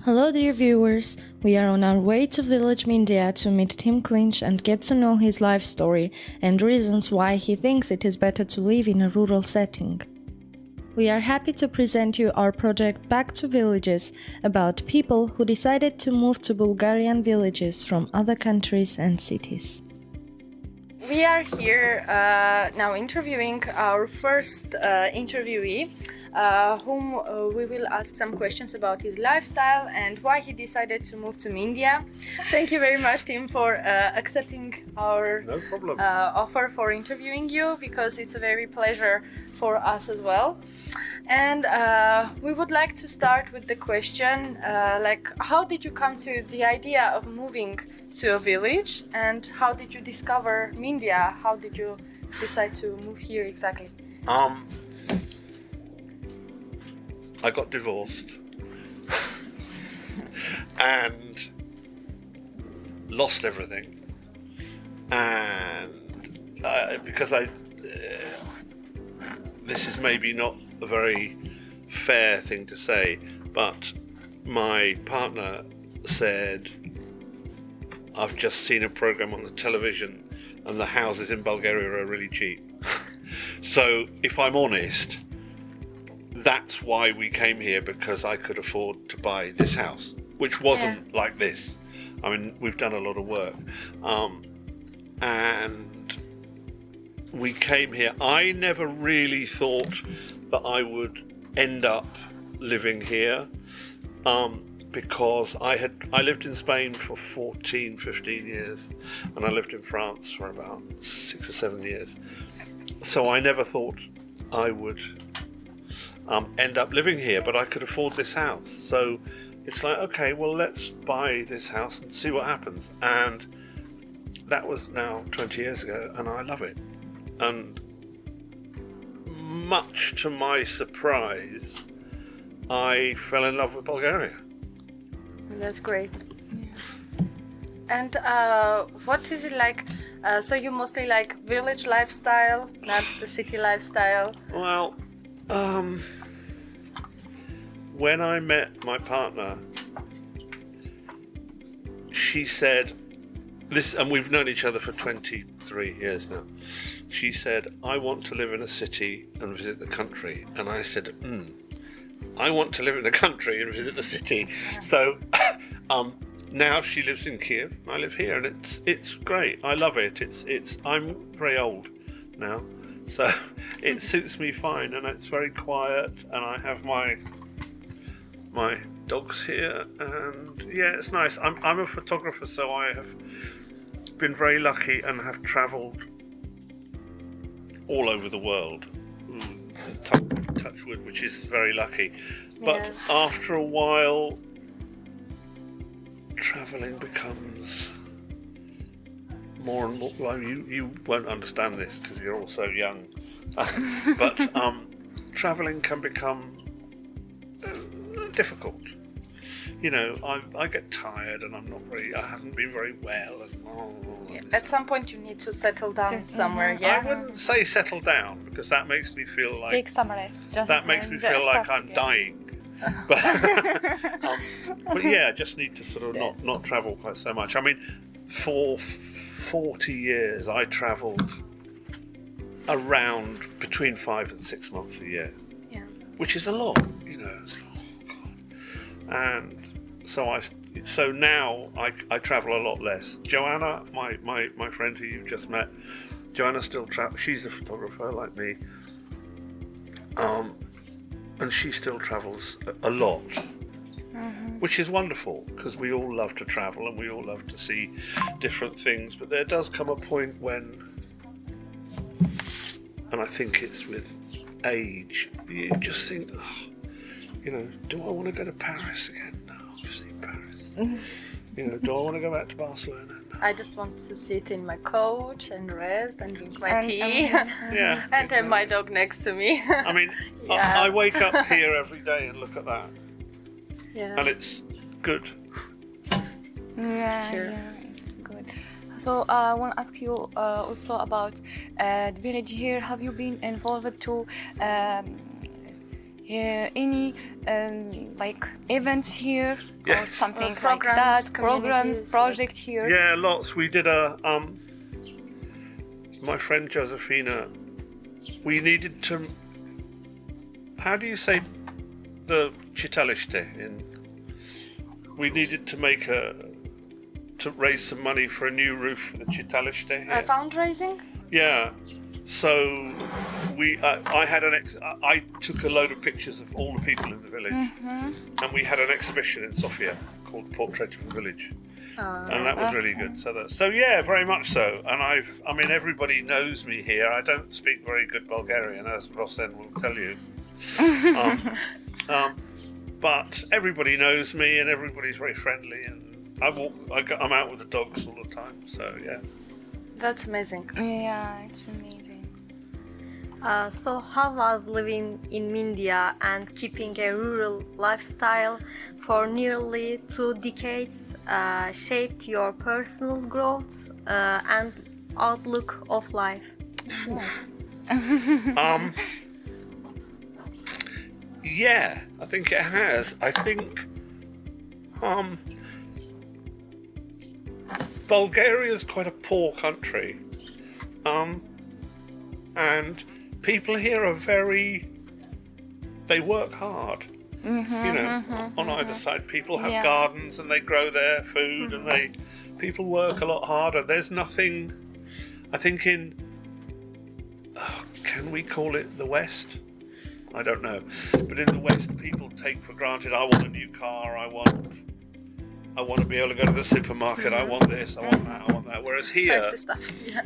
Hello dear viewers, we are on our way to Village Media to meet Tim Clinch and get to know his life story and reasons why he thinks it is better to live in a rural setting. We are happy to present you our project Back to Villages about people who decided to move to Bulgarian villages from other countries and cities. We are here now interviewing our first interviewee, whom we will ask some questions about his lifestyle and why he decided to move to India. Thank you very much, Tim, for accepting our offer for interviewing you, because it's a very pleasure for us as well. And we would like to start with the question, how did you come to the idea of moving to a village, and how did you discover India? How did you decide to move here exactly? I got divorced and lost everything, and because this is maybe not a very fair thing to say, but my partner said, I've just seen a program on the television and the houses in Bulgaria are really cheap. So if I'm honest, that's why we came here, because I could afford to buy this house, which wasn't like this. I mean, we've done a lot of work, and we came here. I never really thought that I would end up living here, because I lived in Spain for 15 years, and I lived in France for about 6 or 7 years. So I never thought I would end up living here, but I could afford this house. So it's like, okay, well, let's buy this house and see what happens. And that was now 20 years ago, and I love it. And much to my surprise, I fell in love with Bulgaria. That's great. And what is it like? So you mostly like village lifestyle, not the city lifestyle? Well, when I met my partner, she said, this, and we've known each other for 23 years now. She said, I want to live in a city and visit the country. And I said, I want to live in the country and visit the city. So now she lives in Kiev, I live here, and it's great. I love it. I'm very old now, so it suits me fine, and it's very quiet, and I have my dogs here, and yeah, it's nice. I'm a photographer, so I have been very lucky and have travelled all over the world. Touch wood, which is very lucky. But after a while, travelling becomes more and more. Well, you won't understand this because you're all so young. But travelling can become difficult. You know, I get tired, and I haven't been very well. And at some point, you need to settle down somewhere. Yeah, I wouldn't say settle down, because that makes me feel like take some rest. That makes me feel like I'm dying. But yeah, I just need to sort of not travel quite so much. I mean, for 40 years, I travelled around between 5 and 6 months a year, which is a lot, you know. And so now I travel a lot less. Joanna, my friend who you've just met, Joanna still travels. She's a photographer like me, and she still travels a lot, which is wonderful, because we all love to travel and we all love to see different things. But there does come a point when, and I think it's with age, you just think, you know, do I want to go to Paris again? No, I've seen Paris. You know, do I want to go back to Barcelona? No. I just want to sit in my couch and rest and drink my tea. And have my dog next to me. I mean, I wake up here every day and look at that. Yeah. And it's good. Yeah, Sure. yeah, it's good. So I want to ask you also about the village here. Have you been involved to any like events here or Yes. something like Programs, that? Programs, communities, project here. Yeah, lots. We did my friend Josephina, we needed to, how do you say the Chitalište we needed to to raise some money for a new roof for the Chitalište here. Fundraising? Yeah. So I took a load of pictures of all the people in the village, and we had an exhibition in Sofia called Portrait of the Village, and that was really good. So yeah, very much so. And I mean, everybody knows me here. I don't speak very good Bulgarian, as Rosen will tell you, but everybody knows me, and everybody's very friendly. And I'm out with the dogs all the time. So yeah. That's amazing. Yeah, it's amazing. So how was living in India and keeping a rural lifestyle for nearly 2 decades shaped your personal growth and outlook of life? Yeah, I think it has. I think Bulgaria is quite a poor country, and people here are they work hard. On either side, people have gardens and they grow their food, and people work a lot harder. There's nothing, I think can we call it the West? I don't know, but in the West, people take for granted. I want a new car. I want to be able to go to the supermarket. I want this. I want that. I want that. Whereas here,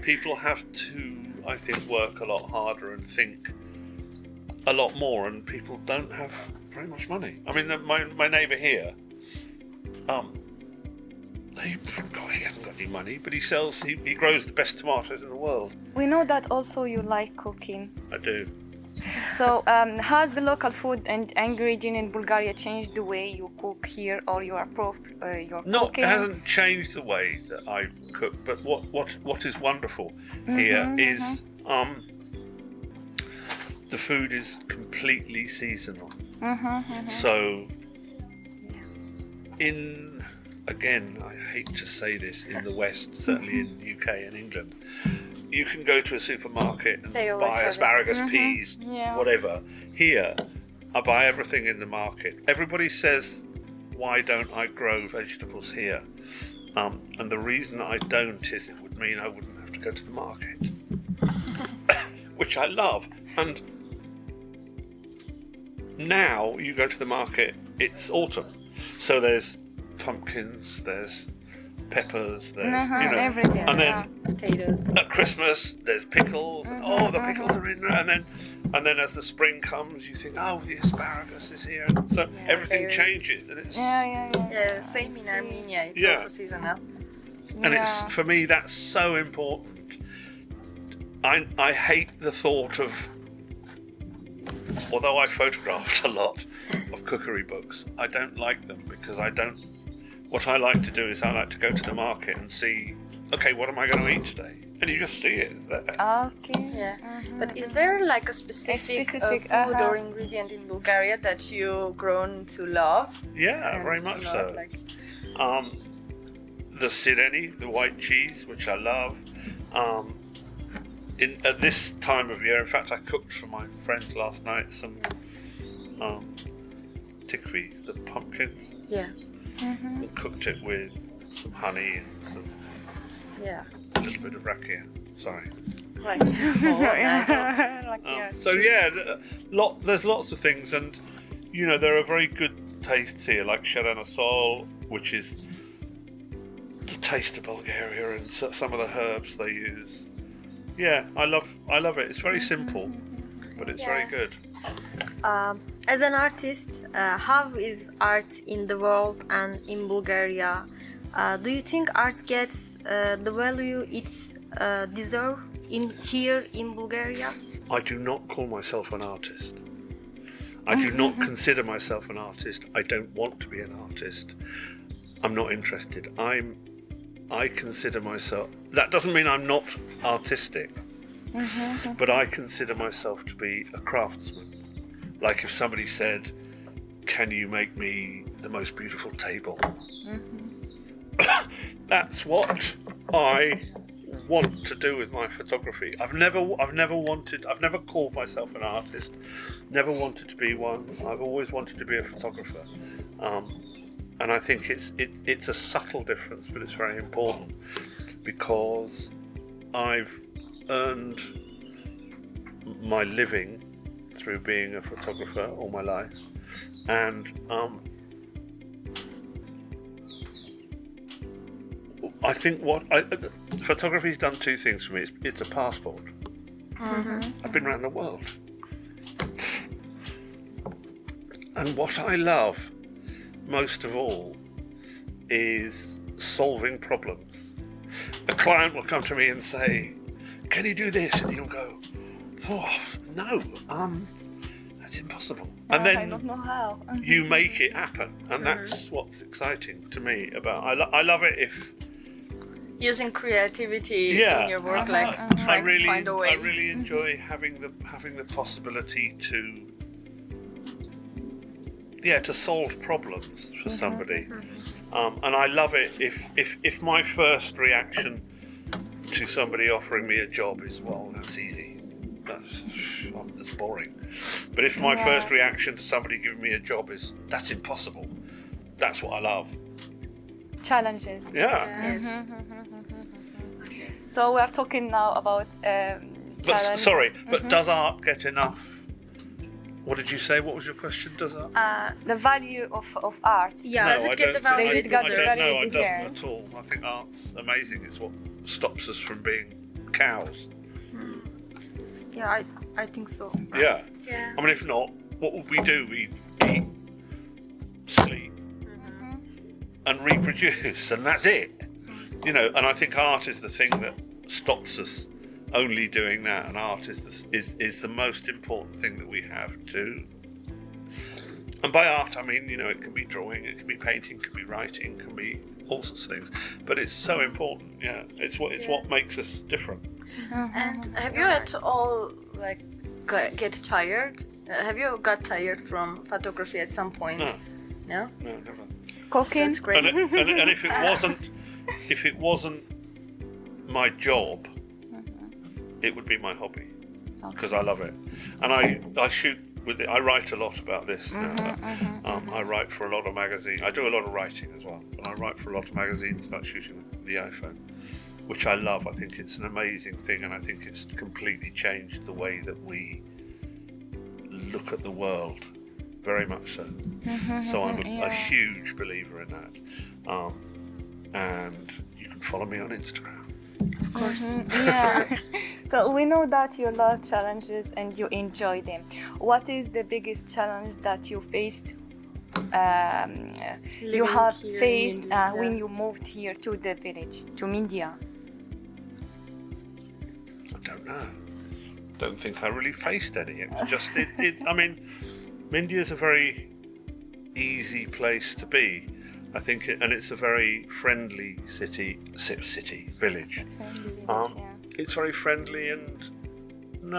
people have to, I think, work a lot harder and think a lot more, and people don't have very much money. I mean, my neighbour here, he hasn't got any money, but he grows the best tomatoes in the world. We know that also you like cooking. I do. So, has the local food and ingredient in Bulgaria changed the way you cook here, or your cooking? It hasn't changed the way that I cook, but what is wonderful here is the food is completely seasonal. So, again, I hate to say this, in the West, certainly in UK and England, you can go to a supermarket and buy asparagus, peas, whatever. Here, I buy everything in the market. Everybody says, why don't I grow vegetables here? And the reason I don't is it would mean I wouldn't have to go to the market, which I love. And now you go to the market, it's autumn. So there's pumpkins, there's peppers, there's everything, and then Potatoes. at Christmas there's pickles, and the pickles are in there, and then as the spring comes, you think, the asparagus is here, so everything changes, and it's Yeah, same in Armenia. It's also seasonal. and it's, for me, that's so important. I hate the thought of, although I photographed a lot of cookery books, I don't like them because what I like to do is I like to go to the market and see, okay, what am I going to eat today? And you just see it. It's there. Okay. Yeah. But is there like a specific food or ingredient in Bulgaria that you've grown to love? Yeah, very much so. The sireni, the white cheese, which I love. At this time of year, in fact, I cooked for my friends last night some tikvis, the pumpkins. Yeah. And cooked it with some honey and a little bit of rakia. Sorry. Right. So yeah, there's lots of things, and there are very good tastes here, like Sharanasol, which is the taste of Bulgaria, and some of the herbs they use. Yeah, I love it. It's very simple, but it's very good. As an artist, how is art in the world and in Bulgaria? Do you think art gets the value it's deserve here in Bulgaria? I do not call myself an artist. I do not consider myself an artist. I don't want to be an artist. I'm not interested. I consider myself... That doesn't mean I'm not artistic, but I consider myself to be a craftsman. Like if somebody said, "Can you make me the most beautiful table?" That's what I want to do with my photography. I've never called myself an artist, never wanted to be one. I've always wanted to be a photographer, and I think it's a subtle difference, but it's very important, because I've earned my living through being a photographer all my life, and I think photography's done two things for me. It's a passport. I've been around the world. And what I love most of all is solving problems. A client will come to me and say, "Can you do this?" And he'll go, "Oh, no, that's impossible." And then I don't know how. you make it happen. And that's what's exciting to me about I love it if Using creativity in your work, like trying to find a way. I really enjoy having the possibility to solve problems for somebody, and I love it if my first reaction to somebody offering me a job is, "Well, that's easy, that's boring," but if my first reaction to somebody giving me a job is, "That's impossible," that's what I love. Challenges. Yeah. So we are talking now about challenge. But does art get enough? What did you say? What was your question? Does art? The value of art. Yeah. Does it get the value Does it it get the deserves? value No, it it doesn't deserves? at all. I think art's amazing. It's what stops us from being cows. Yeah, I think so. Yeah. Yeah. I mean, if not, what would we do? We'd eat, sleep, and reproduce, and that's it. You know, and I think art is the thing that stops us only doing that, and art is the most important thing that we have to. And by art, I mean, you know, it can be drawing, it can be painting, it can be writing, it can be all sorts of things. But it's so important. Yeah, it's what makes us different. And have you at all like get tired? Have you got tired from photography at some point? No. No? No, never. Cooking. That's great. And if it wasn't my job, it would be my hobby, because I love it, and I shoot with it. I write a lot about this now. I write for a lot of magazines. I do a lot of writing as well, and I write for a lot of magazines about shooting with the iPhone, which I love. I think it's an amazing thing, and I think it's completely changed the way that we look at the world, very much so. So I'm a huge believer in that, and you can follow me on Instagram. Of course. Yeah. So we know that you love challenges and you enjoy them. What is the biggest challenge that you faced? You have here in faced India, when you moved here to the village, to Mindia. I don't know. Don't think I really faced any. It was just I mean, Mindia is a very easy place to be. I think, and it's a very friendly village. It's very friendly and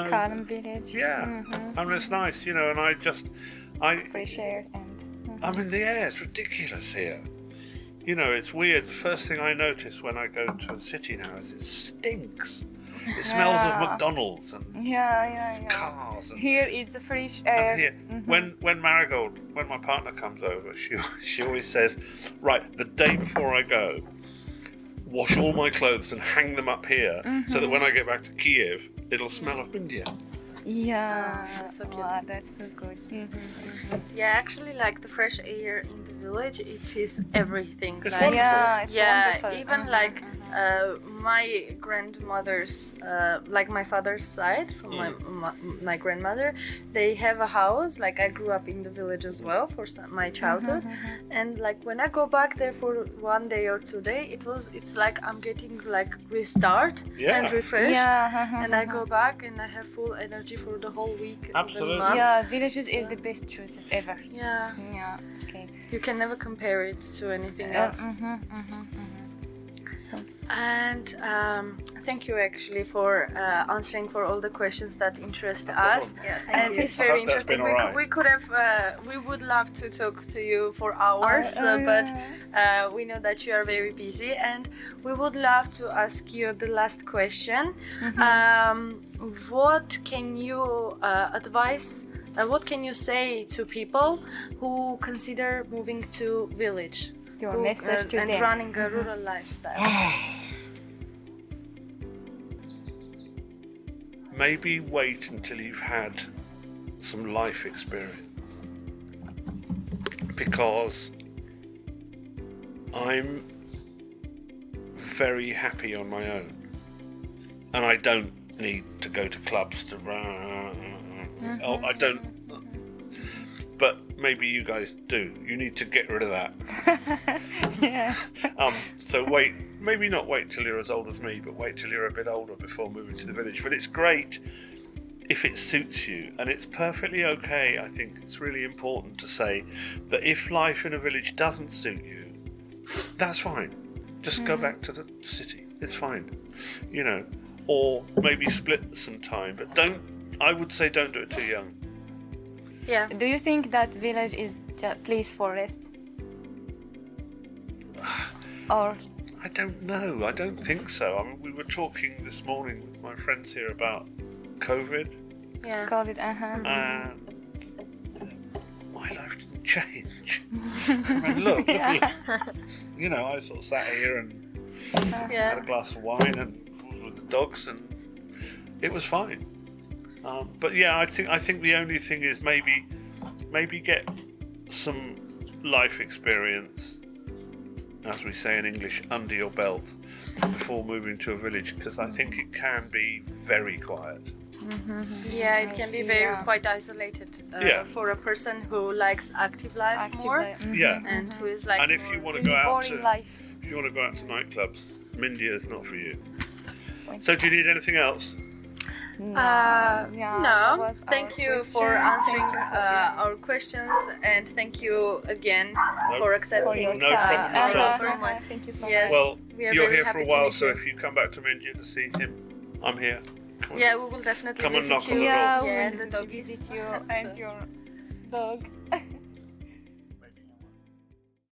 Calm village. Yeah, I mean, it's nice, you know. And Fresh air and. I mean, the air is ridiculous here. You know, it's weird. The first thing I notice when I go to a city now is it stinks. It smells of McDonald's and cars. And, here it's a fresh air. and here, when Marigold, when my partner comes over, she always says, "Right, the day before I go, wash all my clothes and hang them up here, so that when I get back to Kiev, it'll smell of India." Yeah, that's so cute. wow, that's so good. Yeah, actually, like the fresh air in the village, it is everything. It's like, wonderful. Yeah, it's wonderful. Even like my grandmother's, like my father's side, from my grandmother, they have a house. Like I grew up in the village as well for my childhood, and like when I go back there for 1 day or 2 days, it's like I'm getting like restart and refresh. And I go back and I have full energy for the whole week. Absolutely. The month. Yeah, villages is the best choice ever. Yeah. Yeah. Okay. You can never compare it to anything else. And thank you actually for answering for all the questions that interest us. Yeah, And it's I very hope that's been interesting. all right. We could have, we would love to talk to you for hours, but we know that you are very busy, and we would love to ask you the last question. What can you advise? What can you say to people who consider moving to village? Your message to and them. running a rural lifestyle. Maybe wait until you've had some life experience, because I'm very happy on my own, and I don't need to go to clubs to oh, I don't, but maybe you guys do. You need to get rid of that. Yes. So wait, maybe not wait till you're as old as me, but wait till you're a bit older before moving to the village. But it's great if it suits you, and it's perfectly okay. I think it's really important to say that if life in a village doesn't suit you, that's fine. Just go back to the city. It's fine, you know, or maybe split some time. But I would say don't do it too young. Yeah. Do you think that village is a place for rest? Or I don't know. I don't think so. I mean, we were talking this morning with my friends here about COVID, Yeah. COVID? and my life didn't change. I mean, look, you know, I sort of sat here and had a Yeah. glass of wine and with the dogs, and it was fine. But yeah, I think the only thing is maybe get some life experience, as we say in English, under your belt before moving to a village, because I think it can be very quiet. Yeah, it can be see, very yeah. quite isolated Yeah. for a person who likes active life more, Yeah, and who is like. and if more- you want to go out boring to life. if you want to go out to nightclubs, Mindia is not for you. So do you need anything else? Yeah, no, that was thank our you for question. answering Thank you our questions, and thank you again No- for accepting for your No time. problem at all. so much. Thank you so Yes. much. Well, we are you're very here for happy a to while, meet so you. if you come back to Mindia to see him, I'm here. Come on. Yeah, we will definitely Come and visit knock on you. the door. Yeah, Yeah, we the will doggies. visit you and your dog.